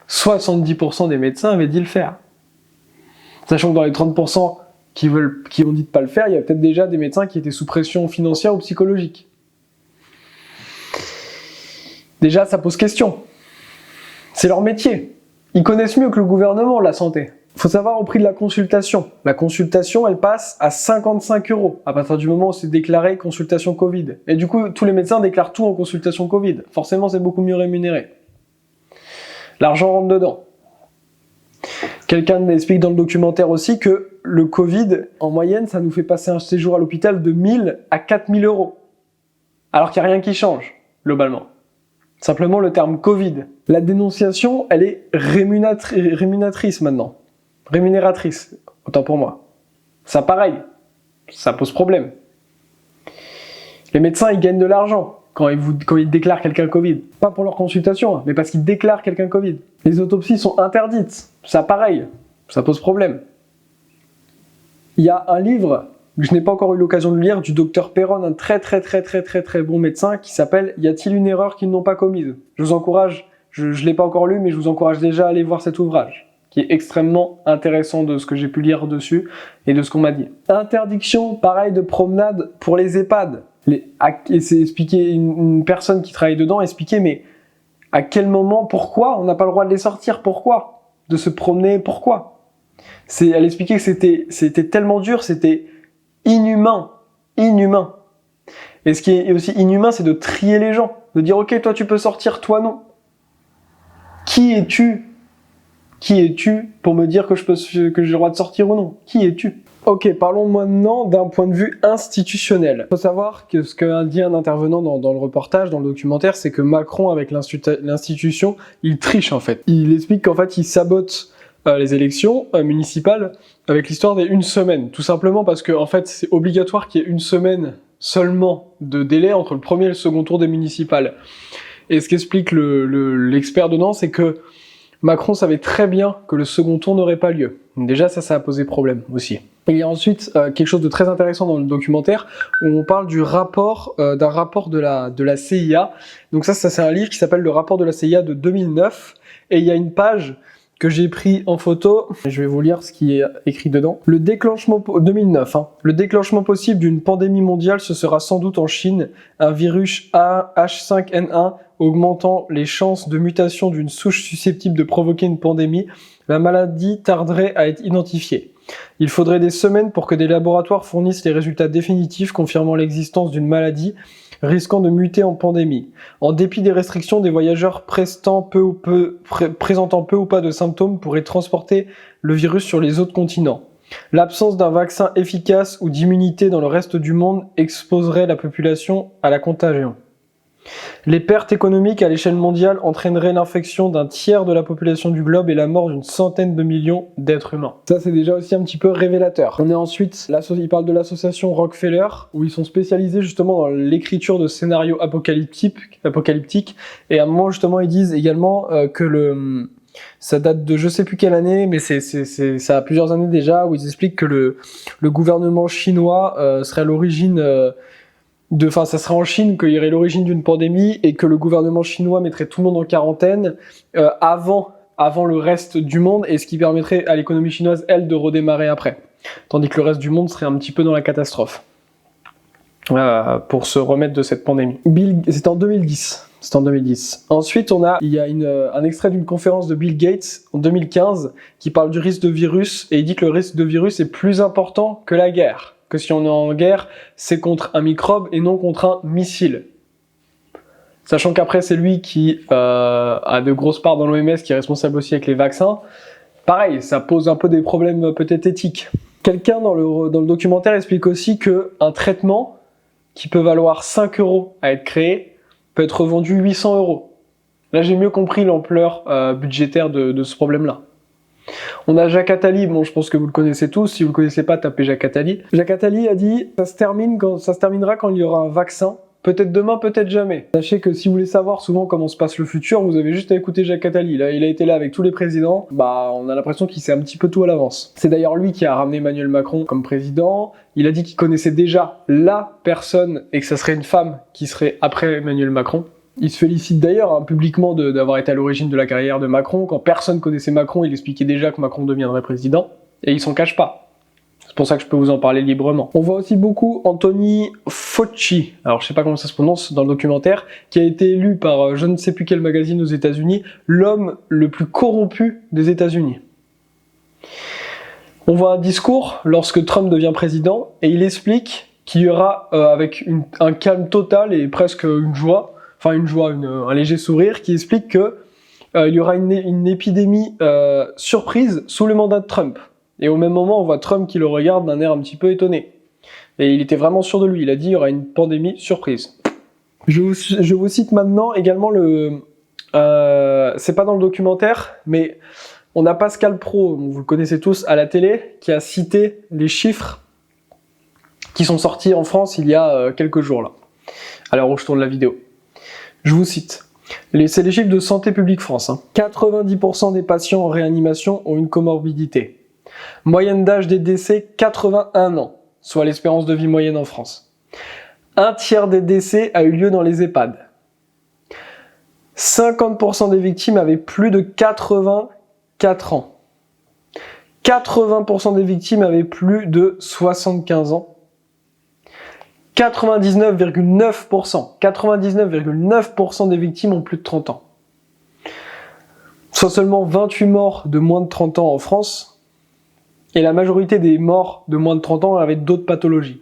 70% des médecins avaient dit le faire. Sachant que dans les 30% qui ont dit de pas le faire, il y a peut-être déjà des médecins qui étaient sous pression financière ou psychologique. Déjà, ça pose question. C'est leur métier. Ils connaissent mieux que le gouvernement la santé. Il faut savoir au prix de la consultation. La consultation, elle passe à 55 € à partir du moment où c'est déclaré consultation Covid. Et du coup, tous les médecins déclarent tout en consultation Covid. Forcément, c'est beaucoup mieux rémunéré. L'argent rentre dedans. Quelqu'un explique dans le documentaire aussi que le Covid, en moyenne, ça nous fait passer un séjour à l'hôpital de 1000 à 4000 €. Alors qu'il n'y a rien qui change, globalement. Simplement le terme Covid. La dénonciation, elle est rémunératrice maintenant. Rémunératrice, autant pour moi. Ça pareil, ça pose problème. Les médecins, ils gagnent de l'argent quand ils déclarent quelqu'un Covid. Pas pour leur consultation, mais parce qu'ils déclarent quelqu'un Covid. Les autopsies sont interdites. Ça pareil, ça pose problème. Il y a un livre que je n'ai pas encore eu l'occasion de lire du docteur Perron, un très bon médecin qui s'appelle « Y a-t-il une erreur qu'ils n'ont pas commise ?» Je vous encourage, je l'ai pas encore lu, mais je vous encourage déjà à aller voir cet ouvrage, qui est extrêmement intéressant de ce que j'ai pu lire dessus et de ce qu'on m'a dit. Interdiction, pareil, de promenade pour les EHPAD. Et c'est expliqué, une personne qui travaille dedans expliquait, mais à quel moment, pourquoi on n'a pas le droit de les sortir? Pourquoi? De se promener, pourquoi? Elle expliquait que c'était tellement dur, c'était inhumain. Et ce qui est aussi inhumain, c'est de trier les gens. De dire, ok, toi tu peux sortir, toi non. Qui es-tu pour me dire que j'ai le droit de sortir ou non? Qui es-tu? Ok, parlons maintenant d'un point de vue institutionnel. Il faut savoir que ce qu'a dit un intervenant dans le reportage, dans le documentaire, c'est que Macron, avec l'institution, il triche en fait. Il explique qu'en fait, il sabote les élections municipales avec l'histoire des 1 semaine. Tout simplement parce que en fait, c'est obligatoire qu'il y ait 1 semaine seulement de délai entre le premier et le second tour des municipales. Et ce qu'explique l'expert dedans, c'est que Macron savait très bien que le second tour n'aurait pas lieu. Déjà, ça a posé problème aussi. Il y a ensuite quelque chose de très intéressant dans le documentaire où on parle du rapport, d'un rapport de la CIA. Donc ça c'est un livre qui s'appelle le rapport de la CIA de 2009 et il y a une page que j'ai pris en photo. Je vais vous lire ce qui est écrit dedans. Le déclenchement 2009. Le déclenchement possible d'une pandémie mondiale, ce sera sans doute en Chine, un virus H5N1 augmentant les chances de mutation d'une souche susceptible de provoquer une pandémie. La maladie tarderait à être identifiée. Il faudrait des semaines pour que des laboratoires fournissent les résultats définitifs confirmant l'existence d'une maladie risquant de muter en pandémie. En dépit des restrictions, des voyageurs présentant peu ou pas de symptômes pourraient transporter le virus sur les autres continents. L'absence d'un vaccin efficace ou d'immunité dans le reste du monde exposerait la population à la contagion. Les pertes économiques à l'échelle mondiale entraîneraient l'infection d'un tiers de la population du globe et la mort d'une centaine de millions d'êtres humains. Ça, c'est déjà aussi un petit peu révélateur. On est ensuite, il parle de l'association Rockefeller, où ils sont spécialisés justement dans l'écriture de scénarios apocalyptiques. Et à un moment, justement, ils disent également que ça date de je sais plus quelle année, mais ça a plusieurs années déjà, où ils expliquent que le gouvernement chinois serait à l'origine... ça serait en Chine qu'il y aurait l'origine d'une pandémie et que le gouvernement chinois mettrait tout le monde en quarantaine avant le reste du monde, et ce qui permettrait à l'économie chinoise, elle, de redémarrer après. Tandis que le reste du monde serait un petit peu dans la catastrophe pour se remettre de cette pandémie. C'était en 2010. Ensuite, il y a un extrait d'une conférence de Bill Gates en 2015 qui parle du risque de virus, et il dit que le risque de virus est plus important que la guerre. Que si on est en guerre, c'est contre un microbe et non contre un missile. Sachant qu'après, c'est lui qui a de grosses parts dans l'OMS, qui est responsable aussi avec les vaccins. Pareil, ça pose un peu des problèmes peut-être éthiques. Quelqu'un dans le documentaire explique aussi qu'un traitement qui peut valoir 5 € à être créé peut être vendu 800 €. Là, j'ai mieux compris l'ampleur budgétaire de ce problème-là. On a Jacques Attali, bon je pense que vous le connaissez tous, si vous le connaissez pas, tapez Jacques Attali. Jacques Attali a dit « ça se terminera quand il y aura un vaccin, peut-être demain, peut-être jamais ». Sachez que si vous voulez savoir souvent comment se passe le futur, vous avez juste à écouter Jacques Attali. Là, il a été là avec tous les présidents, bah on a l'impression qu'il sait un petit peu tout à l'avance. C'est d'ailleurs lui qui a ramené Emmanuel Macron comme président. Il a dit qu'il connaissait déjà la personne et que ça serait une femme qui serait après Emmanuel Macron. Il se félicite d'ailleurs publiquement d'avoir été à l'origine de la carrière de Macron. Quand personne connaissait Macron, il expliquait déjà que Macron deviendrait président. Et il s'en cache pas. C'est pour ça que je peux vous en parler librement. On voit aussi beaucoup Anthony Fauci, alors je sais pas comment ça se prononce dans le documentaire, qui a été élu par je ne sais plus quel magazine aux États-Unis, l'homme le plus corrompu des États-Unis. On voit un discours lorsque Trump devient président et il explique qu'il y aura avec un calme total et presque une joie, un léger sourire, qui explique que il y aura une épidémie surprise sous le mandat de Trump. Et au même moment, on voit Trump qui le regarde d'un air un petit peu étonné. Et il était vraiment sûr de lui, il a dit il y aura une pandémie surprise. Je vous cite maintenant également c'est pas dans le documentaire, mais on a Pascal Praud, vous le connaissez tous, à la télé, qui a cité les chiffres qui sont sortis en France il y a quelques jours là, à l'heure où je tourne la vidéo. Je vous cite. C'est les chiffres de Santé publique France. 90% des patients en réanimation ont une comorbidité. Moyenne d'âge des décès, 81 ans, soit l'espérance de vie moyenne en France. Un tiers des décès a eu lieu dans les EHPAD. 50% des victimes avaient plus de 84 ans. 80% des victimes avaient plus de 75 ans. 99,9% des victimes ont plus de 30 ans. Soit seulement 28 morts de moins de 30 ans en France, et la majorité des morts de moins de 30 ans avaient d'autres pathologies.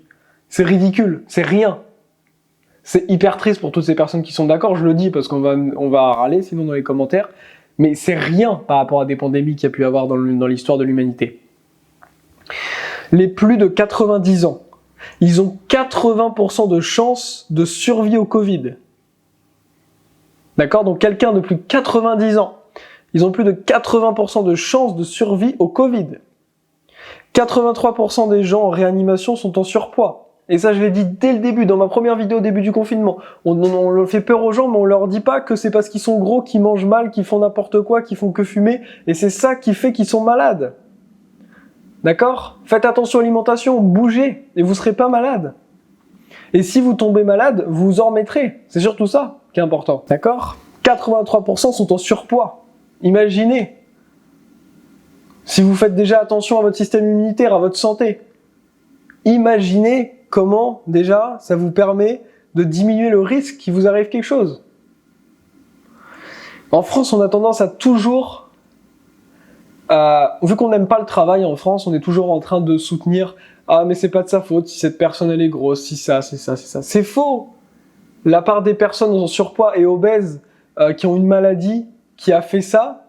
C'est ridicule, c'est rien. C'est hyper triste pour toutes ces personnes qui sont d'accord, je le dis parce qu'on va râler sinon dans les commentaires, mais c'est rien par rapport à des pandémies qu'il y a pu avoir dans l'histoire de l'humanité. Les plus de 90 ans, ils ont 80% de chances de survie au Covid. D'accord? Donc quelqu'un de plus de 90 ans, ils ont plus de 80% de chances de survie au Covid. 83% des gens en réanimation sont en surpoids. Et ça, je l'ai dit dès le début, dans ma première vidéo au début du confinement. On fait peur aux gens, mais on leur dit pas que c'est parce qu'ils sont gros, qu'ils mangent mal, qu'ils font n'importe quoi, qu'ils font que fumer. Et c'est ça qui fait qu'ils sont malades. D'accord? Faites attention à l'alimentation, bougez, et vous serez pas malade. Et si vous tombez malade, vous vous en remettrez. C'est surtout ça qui est important. D'accord? 83% sont en surpoids. Imaginez. Si vous faites déjà attention à votre système immunitaire, à votre santé. Imaginez comment, déjà, ça vous permet de diminuer le risque qu'il vous arrive quelque chose. En France, on a tendance à toujours... vu qu'on n'aime pas le travail en France, on est toujours en train de soutenir « Ah, mais c'est pas de sa faute, si cette personne elle est grosse, si ça, c'est ça, c'est ça. » C'est faux. La part des personnes en surpoids et obèses qui ont une maladie qui a fait ça,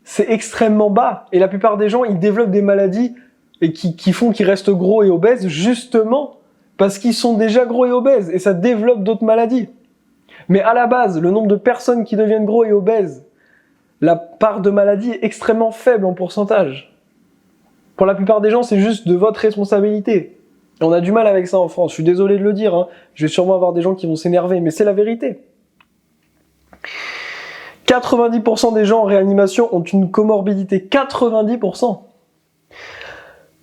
c'est extrêmement bas. Et la plupart des gens, ils développent des maladies et qui font qu'ils restent gros et obèses justement parce qu'ils sont déjà gros et obèses et ça développe d'autres maladies. Mais à la base, le nombre de personnes qui deviennent gros et obèses, la part de maladie est extrêmement faible en pourcentage. Pour la plupart des gens, c'est juste de votre responsabilité. Et on a du mal avec ça en France, je suis désolé de le dire, hein. Je vais sûrement avoir des gens qui vont s'énerver, mais c'est la vérité. 90% des gens en réanimation ont une comorbidité, 90%.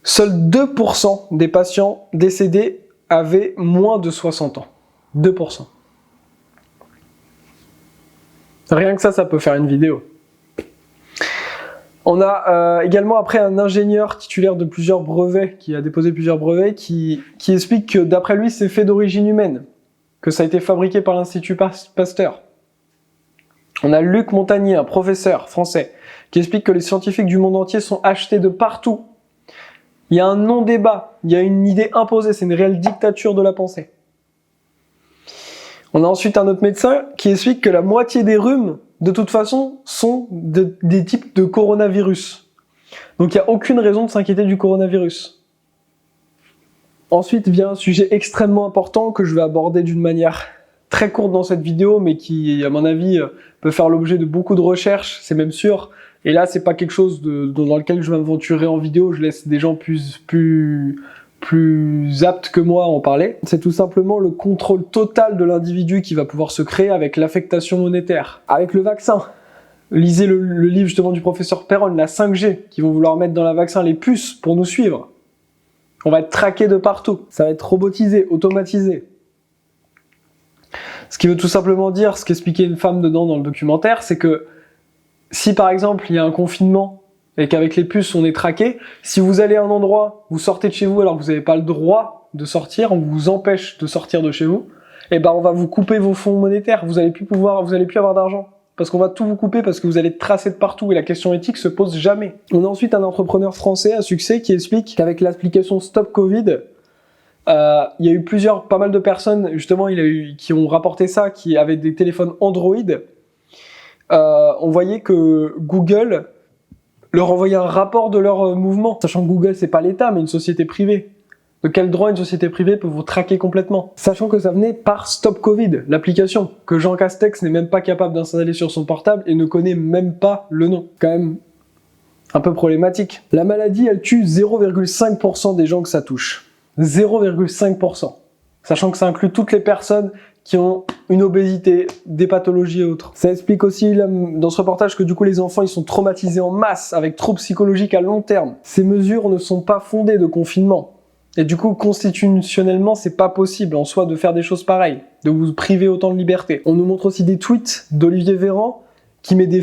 Seuls 2% des patients décédés avaient moins de 60 ans. 2%. Rien que ça peut faire une vidéo. On a également après un ingénieur titulaire de plusieurs brevets, qui a déposé plusieurs brevets, qui explique que d'après lui c'est fait d'origine humaine, que ça a été fabriqué par l'Institut Pasteur. On a Luc Montagnier, un professeur français, qui explique que les scientifiques du monde entier sont achetés de partout. Il y a un non-débat, il y a une idée imposée, c'est une réelle dictature de la pensée. On a ensuite un autre médecin qui explique que la moitié des rhumes, de toute façon, sont des types de coronavirus. Donc il n'y a aucune raison de s'inquiéter du coronavirus. Ensuite vient un sujet extrêmement important que je vais aborder d'une manière très courte dans cette vidéo, mais qui, à mon avis, peut faire l'objet de beaucoup de recherches, c'est même sûr. Et là, c'est pas quelque chose dans lequel je vais m'aventurer en vidéo, je laisse des gens plus aptes que moi à en parler. C'est tout simplement le contrôle total de l'individu qui va pouvoir se créer avec l'affectation monétaire. Avec le vaccin, lisez le livre justement du professeur Perron, la 5G, qui vont vouloir mettre dans la vaccin les puces pour nous suivre. On va être traqué de partout. Ça va être robotisé, automatisé. Ce qui veut tout simplement dire, ce qu'expliquait une femme dedans dans le documentaire, c'est que si par exemple il y a un confinement et qu'avec les puces on est traqué, si vous allez à un endroit, vous sortez de chez vous alors que vous n'avez pas le droit de sortir, on vous empêche de sortir de chez vous, et ben on va vous couper vos fonds monétaires, vous allez plus avoir d'argent. Parce qu'on va tout vous couper parce que vous allez être tracé de partout et la question éthique se pose jamais. On a ensuite un entrepreneur français à succès qui explique qu'avec l'application Stop Covid, il y a eu pas mal de personnes justement qui ont rapporté ça, qui avaient des téléphones Android. On voyait que Google leur envoyait un rapport de leur mouvement, sachant que Google c'est pas l'État mais une société privée. De quel droit une société privée peut vous traquer complètement? Sachant que ça venait par Stop Covid, l'application, que Jean Castex n'est même pas capable d'installer sur son portable et ne connaît même pas le nom. Quand même un peu problématique. La maladie, elle tue 0,5% des gens que ça touche. 0,5%. Sachant que ça inclut toutes les personnes qui ont une obésité, des pathologies et autres. Ça explique aussi dans ce reportage que du coup les enfants ils sont traumatisés en masse avec troubles psychologiques à long terme. Ces mesures ne sont pas fondées de confinement. Et du coup, constitutionnellement, c'est pas possible en soi de faire des choses pareilles, de vous priver autant de liberté. On nous montre aussi des tweets d'Olivier Véran qui met des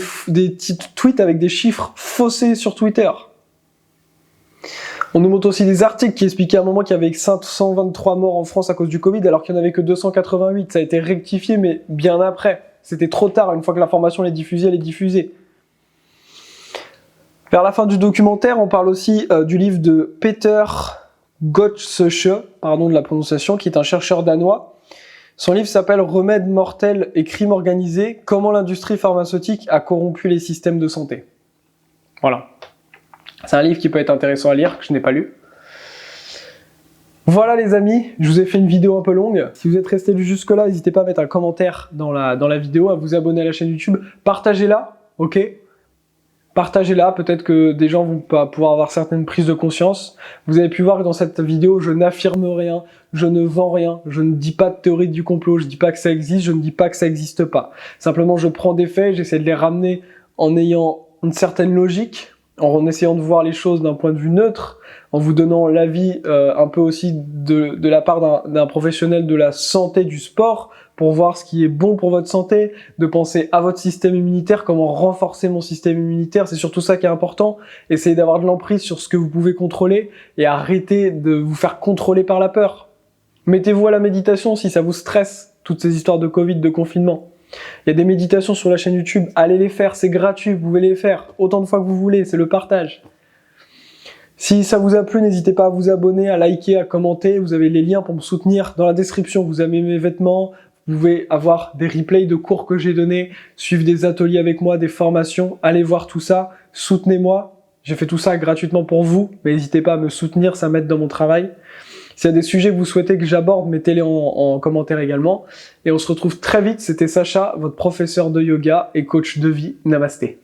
tweets avec des chiffres faussés sur Twitter. On nous montre aussi des articles qui expliquaient à un moment qu'il y avait 523 morts en France à cause du Covid, alors qu'il n'y en avait que 288. Ça a été rectifié, mais bien après. C'était trop tard, une fois que l'information est diffusée, elle est diffusée. Vers la fin du documentaire, on parle aussi du livre de Peter Gottschalk, pardon de la prononciation, qui est un chercheur danois. Son livre s'appelle Remèdes mortels et crimes organisés, comment l'industrie pharmaceutique a corrompu les systèmes de santé. Voilà. C'est un livre qui peut être intéressant à lire, que je n'ai pas lu. Voilà les amis, je vous ai fait une vidéo un peu longue. Si vous êtes resté jusque là, n'hésitez pas à mettre un commentaire dans la vidéo, à vous abonner à la chaîne YouTube, partagez-la, ok ? Partagez-la, peut-être que des gens vont pas pouvoir avoir certaines prises de conscience. Vous avez pu voir que dans cette vidéo, je n'affirme rien, je ne vends rien, je ne dis pas de théorie du complot, je dis pas que ça existe, je ne dis pas que ça n'existe pas. Simplement, je prends des faits, j'essaie de les ramener en ayant une certaine logique, en essayant de voir les choses d'un point de vue neutre, en vous donnant l'avis un peu aussi de la part d'un professionnel de la santé du sport, pour voir ce qui est bon pour votre santé, de penser à votre système immunitaire, comment renforcer mon système immunitaire, c'est surtout ça qui est important. Essayez d'avoir de l'emprise sur ce que vous pouvez contrôler et arrêtez de vous faire contrôler par la peur. Mettez-vous à la méditation si ça vous stresse, toutes ces histoires de Covid, de confinement. Il y a des méditations sur la chaîne YouTube, allez les faire, c'est gratuit, vous pouvez les faire autant de fois que vous voulez, c'est le partage. Si ça vous a plu, n'hésitez pas à vous abonner, à liker, à commenter, vous avez les liens pour me soutenir dans la description, vous avez mes vêtements, vous pouvez avoir des replays de cours que j'ai donnés, suivre des ateliers avec moi, des formations, allez voir tout ça, soutenez-moi, j'ai fait tout ça gratuitement pour vous, mais n'hésitez pas à me soutenir, ça m'aide dans mon travail. S'il y a des sujets que vous souhaitez que j'aborde, mettez-les en commentaire également. Et on se retrouve très vite, c'était Sacha, votre professeur de yoga et coach de vie. Namasté.